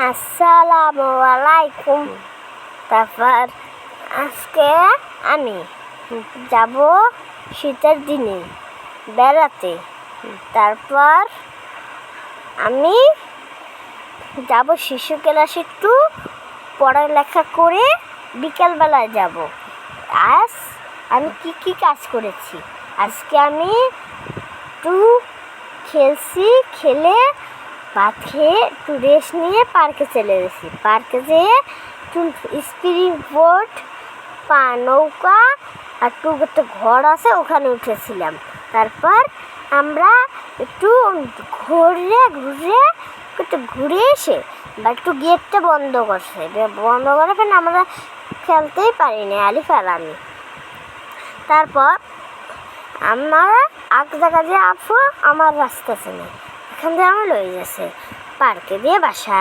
আসসালামু আলাইকুম। তারপর আজকে আমি যাব শীতের দিনে বেড়াতে। তারপর আমি যাব শিশু ক্লাসে একটু পড়ালেখা করে বিকেলবেলায় যাব। আজ আমি কি কাজ করেছি, আজকে আমি একটু খেলছি, খেলে ভাত খেয়ে একটু রেস্ট নিয়ে পার্কে চলে গেছি। পার্কে যেয়ে একটু স্পিড বোট, নৌকা আর একটু একটা ঘর আছে ওখানে উঠেছিলাম। তারপর আমরা একটু ঘুরে এসে বা একটু গেটটা বন্ধ করছে, বন্ধ করে ফেলে আমরা খেলতেই পারিনি, আলিফ আর আমি। তারপর আমরা এক জায়গা দিয়ে আমার রাস্তা ছিল, এখান থেকে আমার লয়ে গেছে পার্কে দিয়ে বাসা।